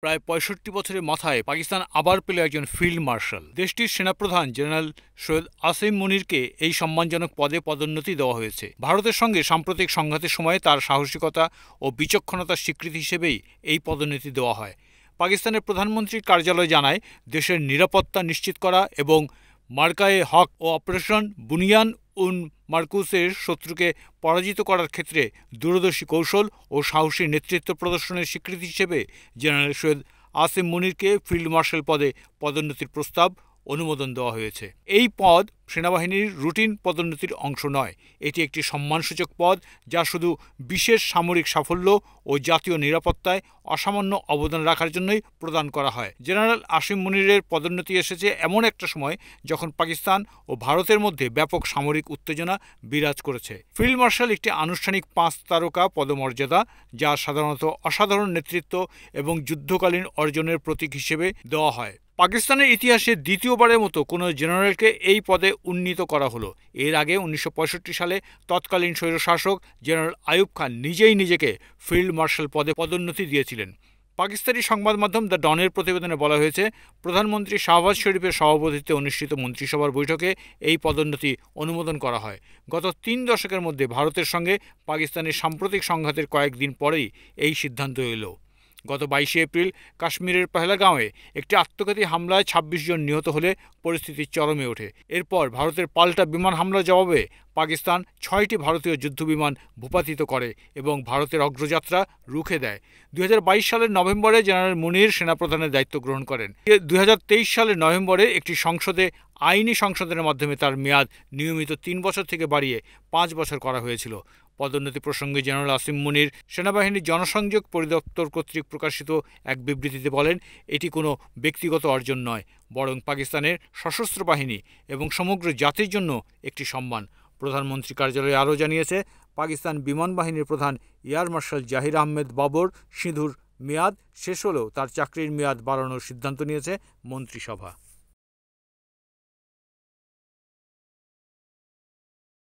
প্রায় ৬৫ বছরের মাথায় পাকিস্তান আবার পেল একজন ফিল্ড মার্শাল। দেশটির সেনাপ্রধান জেনারেল সৈয়দ আসিম মুনিরকে এই সম্মানজনক পদে পদোন্নতি দেওয়া হয়েছে। ভারতের সঙ্গে সাম্প্রতিক সংঘাতের সময় তার সাহসিকতা ও বিচক্ষণতার স্বীকৃতি হিসেবেই এই পদোন্নতি দেওয়া হয়। পাকিস্তানের প্রধানমন্ত্রীর কার্যালয় জানায়, দেশের নিরাপত্তা নিশ্চিত করা এবং মার্কায়ে হক ও অপারেশন বুনিয়ান উন মার্কুসের শত্রুকে পরাজিত করার ক্ষেত্রে দূরদর্শী কৌশল ও সাহসী নেতৃত্ব প্রদর্শনের স্বীকৃতি হিসেবে জেনারেল সৈয়দ আসিম মুনিরকে ফিল্ড মার্শাল পদে পদোন্নতির প্রস্তাব অনুমোদন দেওয়া হয়েছে। এই পদ সেনাবাহিনীর রুটিন পদোন্নতির অংশ নয়, এটি একটি সম্মানসূচক পদ যা শুধু বিশেষ সামরিক সাফল্য ও জাতীয় নিরাপত্তায় অসামান্য অবদান রাখার জন্যই প্রদান করা হয়। জেনারেল আসিম মুনিরের পদোন্নতি এসেছে এমন একটা সময় যখন পাকিস্তান ও ভারতের মধ্যে ব্যাপক সামরিক উত্তেজনা বিরাজ করেছে। ফিল্ড মার্শাল একটি আনুষ্ঠানিক ৫ তারকা পদমর্যাদা, যা সাধারণত অসাধারণ নেতৃত্ব এবং যুদ্ধকালীন অর্জনের প্রতীক হিসেবে দেওয়া হয়। পাকিস্তানের ইতিহাসে দ্বিতীয়বারের মতো কোনো জেনারেলকে এই পদে উন্নীত করা হলো। এর আগে ১৯৬৫ সালে তৎকালীন স্বৈরশাসক জেনারেল আইয়ুব খান নিজেই নিজেকে ফিল্ড মার্শাল পদে পদোন্নতি দিয়েছিলেন। পাকিস্তানি সংবাদ মাধ্যম দ্য ডনের প্রতিবেদনে বলা হয়েছে, প্রধানমন্ত্রী শাহবাজ শরীফের সভাপতিত্বে অনুষ্ঠিত মন্ত্রিসভার বৈঠকে এই পদোন্নতি অনুমোদন করা হয়। গত ৩ দশকের মধ্যে ভারতের সঙ্গে পাকিস্তানের সাম্প্রতিক সংঘাতের কয়েকদিন পরেই এই সিদ্ধান্ত এলো। গত ২২ এপ্রিল কাশ্মীরের পহেলগাঁওয়ে একটি আত্মঘাতী হামলায় ২৬ জন নিহত হলে পরিস্থিতি চরমে ওঠে। এরপর ভারতের পাল্টা বিমান হামলার জবাবে পাকিস্তান ৬টি ভারতীয় যুদ্ধবিমান ভূপাতিত করে এবং ভারতের অগ্রযাত্রা রুখে দেয়। ২০২২ সালের নভেম্বরে জেনারেল মুনির সেনাপ্রধানের দায়িত্ব গ্রহণ করেন। ২০২৩ সালের নভেম্বরে একটি আইনি সংশোধনের মাধ্যমে তার মেয়াদ নিয়মিত ৩ বছর থেকে বাড়িয়ে ৫ বছর করা হয়েছিল। পদোন্নতি প্রসঙ্গে জেনারেল আসিম মুনির সেনাবাহিনীর জনসংযোগ পরিদপ্তর কর্তৃক প্রকাশিত এক বিবৃতিতে বলেন, এটি কোনো ব্যক্তিগত অর্জন নয়, বরং পাকিস্তানের সশস্ত্র বাহিনী এবং সমগ্র জাতির জন্য একটি সম্মান। প্রধানমন্ত্রী কার্যালয় আরও জানিয়েছে, পাকিস্তান বিমান বাহিনীর প্রধান এয়ার মার্শাল জাহির আহমেদ বাবর সিধুর মেয়াদ শেষ হলেও তার চাকরির মেয়াদ বাড়ানোর সিদ্ধান্ত নিয়েছে মন্ত্রিসভা।